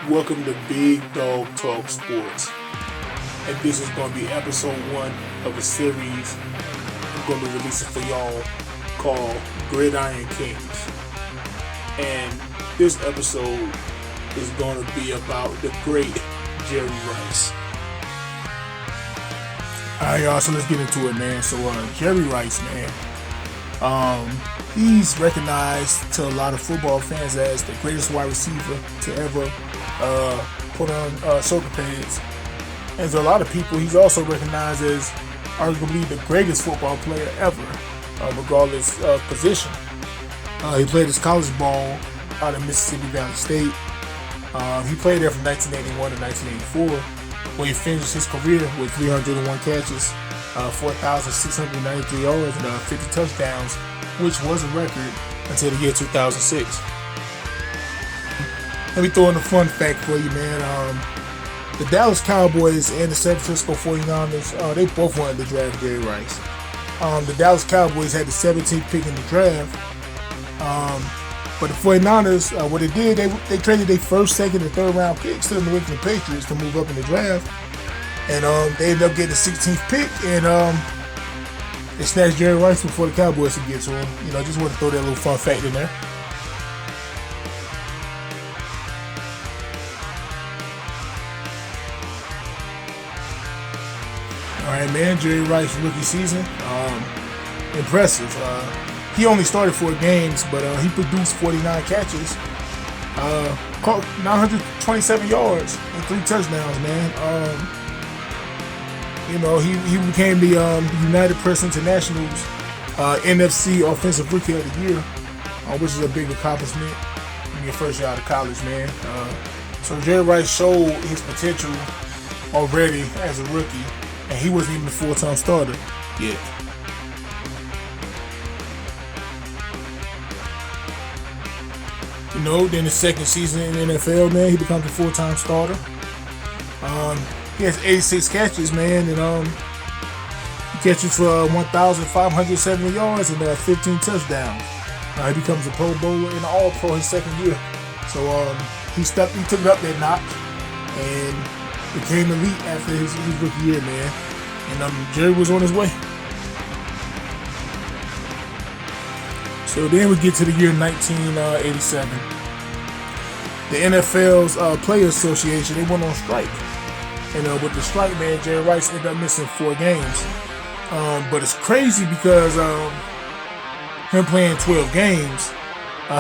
Welcome to Big Dog Talk Sports. And this is going to be episode 1 of a series I'm going to be releasing for y'all called Gridiron Kings. And this episode is going to be about the great Jerry Rice. Alright, y'all, so let's get into it, man. So, Jerry Rice, man. He's recognized to a lot of football fans as the greatest wide receiver to ever put on shoulder pads. And to a lot of people, he's also recognized as arguably the greatest football player ever, regardless of position. He played his college ball out of Mississippi Valley State. He played there from 1981 to 1984, where he finished his career with 301 catches, 4,693 yards, and 50 touchdowns, which was a record until the year 2006. Let me throw in a fun fact for you, man. The Dallas Cowboys and the San Francisco 49ers, they both wanted to draft Jerry Rice. The Dallas Cowboys had the 17th pick in the draft. But the 49ers, what they did, they traded their first, second, and third round picks to the New England Patriots to move up in the draft. And they ended up getting the 16th pick, and they snatched Jerry Rice before the Cowboys could get to him. You know, just want to throw that little fun fact in there. Alright, man, Jerry Rice rookie season, impressive. He only started 4 games, but he produced 49 catches, caught 927 yards and 3 touchdowns, man. You know, he became the United Press International's NFC Offensive Rookie of the Year, which is a big accomplishment in your first year out of college, man. So Jerry Rice showed his potential already as a rookie, and he wasn't even a full-time starter yet. You know, then his second season in the NFL, man, he becomes a full-time starter. He has 86 catches, man, and he catches for 1,570 yards and 15 touchdowns. He becomes a Pro Bowler and All-Pro his second year. So he took it up that notch and became elite after his rookie year, man. And Jerry was on his way. So then we get to the year 1987. The NFL's Players Association, they went on strike. And with the strike, man, Jerry Rice ended up missing 4 games. But it's crazy because him playing 12 games,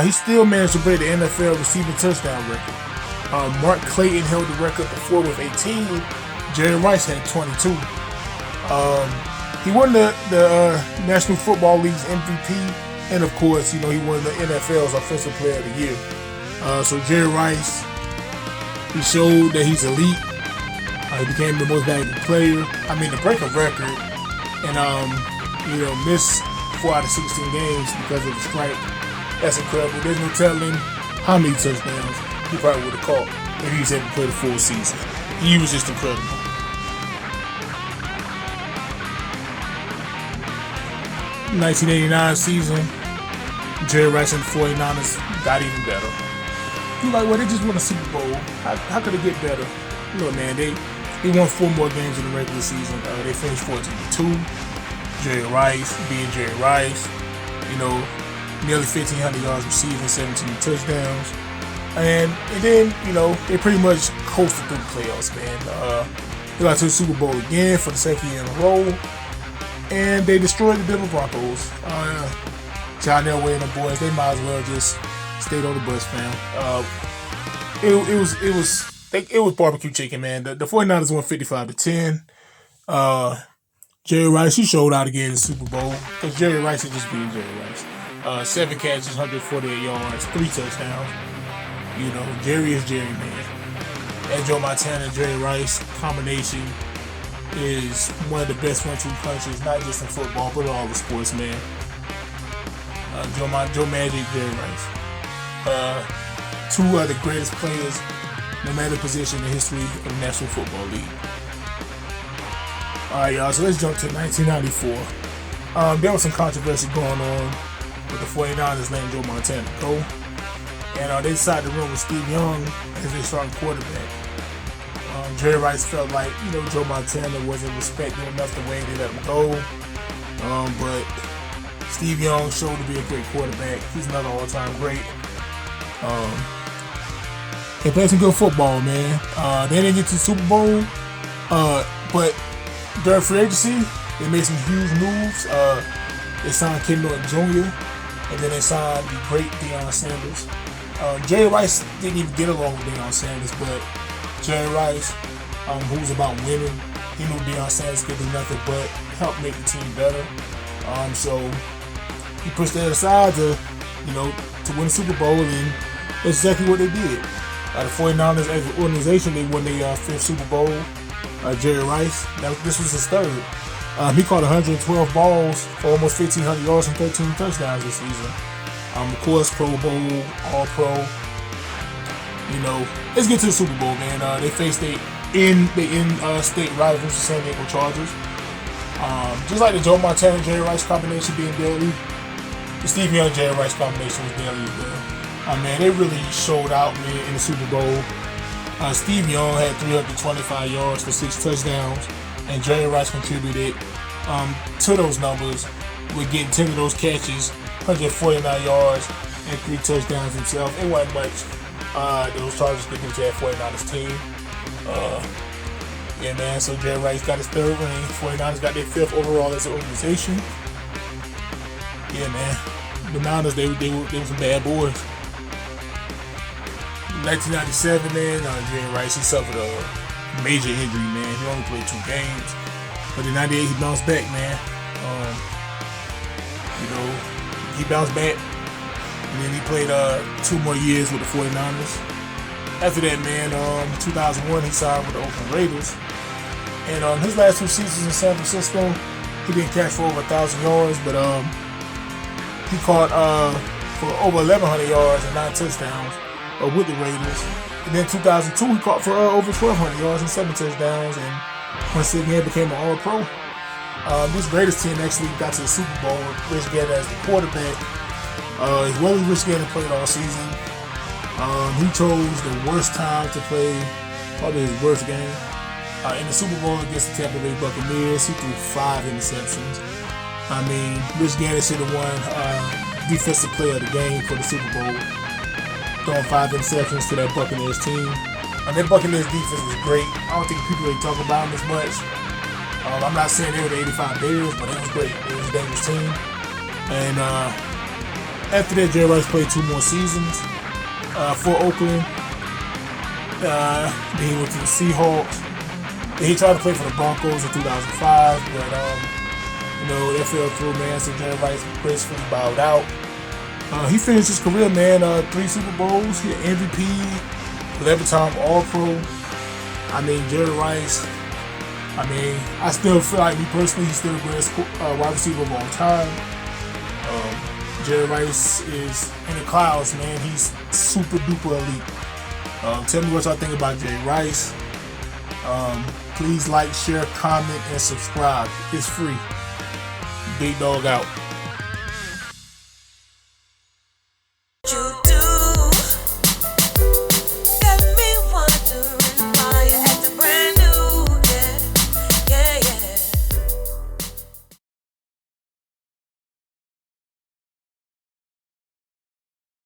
he still managed to break the NFL receiving touchdown record. Mark Clayton held the record before with 18. Jerry Rice had 22. He won the National Football League's MVP, and of course, you know, he won the NFL's Offensive Player of the Year. So Jerry Rice, he showed that he's elite. He became the most valuable player. I mean, to break a record and you know, miss 4 out of 16 games because of the strike, that's incredible. There's no telling how many touchdowns he probably would have caught if he was able to play the full season. He was just incredible. The 1989 season, Jerry Rice and the 49ers got even better. You're like, well, they just won a Super Bowl. How could it get better? Look, man, they won 4 more games in the regular season. They finished 14-2. Jerry Rice being Jerry Rice, you know, nearly 1,500 yards receiving, 17 touchdowns. And then, you know, they pretty much coasted through the playoffs, man. They got to the Super Bowl again for the second year in a row. And they destroyed the Denver Broncos. John Elway and the boys, they might as well just stayed on the bus, fam. It was barbecue chicken, man. The 49ers won 55-10. Jerry Rice, he showed out again in the Super Bowl because Jerry Rice is just being Jerry Rice. 7 catches, 148 yards, 3 touchdowns. You know, Jerry is Jerry, man. And Joe Montana and Jerry Rice combination is one of the best 1-2 punches, not just in football, but in all the sports, man. Joe Magic, Jerry Rice. 2 of the greatest players, no matter position in the history of the National Football League. Alright, y'all, so let's jump to 1994. There was some controversy going on with the 49ers letting Joe Montana go. and they decided to run with Steve Young as their starting quarterback. Jerry Rice felt like, Joe Montana wasn't respected enough the way they let him go. But Steve Young showed to be a great quarterback. He's another all-time great. They played some good football, man. They didn't get to the Super Bowl, but during free agency, they made some huge moves. They signed Ken Norton Jr., and then they signed the great Deion Sanders. Jerry Rice didn't even get along with Deion Sanders, but Jerry Rice, who was about winning, he knew Deion Sanders could do nothing but help make the team better. So he pushed that aside to win the Super Bowl, and that's exactly what they did. The 49ers as an organization, they won their 5th Super Bowl. Jerry Rice, this was his 3rd. He caught 112 balls for almost 1,500 yards and 13 touchdowns this season. Of course, Pro Bowl, All-Pro. Let's get to the Super Bowl, man. They faced the in-state rivals, the San Diego Chargers. Just like the Joe Montana and Jerry Rice combination being deadly, the Steve Young Jerry Rice combination was deadly as well. Man, they really showed out, man, in the Super Bowl. Steve Young had 325 yards for 6 touchdowns, and Jerry Rice contributed to those numbers with getting 10 of those catches, 149 yards, and 3 touchdowns himself. It wasn't much those Chargers could do to that 49ers team. Yeah, man, so Jerry Rice got his 3rd ring. 49ers got their 5th overall as an organization. Yeah, man. The Niners, they were some bad boys. 1997, man, Jerry Rice, he suffered a major injury, man. He only played 2 games. But in 98, he bounced back, man. He bounced back. And then he played 2 more years with the 49ers. After that, man, 2001, he signed with the Oakland Raiders. And his last 2 seasons in San Francisco, he didn't catch for over 1,000 yards, but he caught for over 1,100 yards and 9 touchdowns with the Raiders. And then 2002, he caught for over 1,200 yards and 7 touchdowns, and once again became an All-Pro. This Raiders team actually got to the Super Bowl with Rich Gannon as the quarterback. As well as Rich Gannon played all season. He chose the worst time to play, probably his worst game. In the Super Bowl against the Tampa Bay Buccaneers, he threw 5 interceptions. I mean, Rich Gannon should have won Defensive Player of the Game for the Super Bowl, throwing 5 interceptions to that Buccaneers team. And that Buccaneers defense was great. I don't think people really talk about them as much. I'm not saying they were the 85 Bears, but it was great. It was a dangerous team. And after that, Jerry Rice played 2 more seasons for Oakland. Then he went to the Seahawks. Then he tried to play for the Broncos in 2005, but that fell through, man. So Jerry Rice gracefully bowed out. He finished his career, man, 3 Super Bowls. He had MVP, 11-time All-Pro. I mean, Jerry Rice, I still feel like, me personally, he's still the greatest wide receiver of all time. Jerry Rice is in the clouds, man. He's super duper elite. Tell me what y'all think about Jerry Rice. Please like, share, comment, and subscribe. It's free. Big Dog out.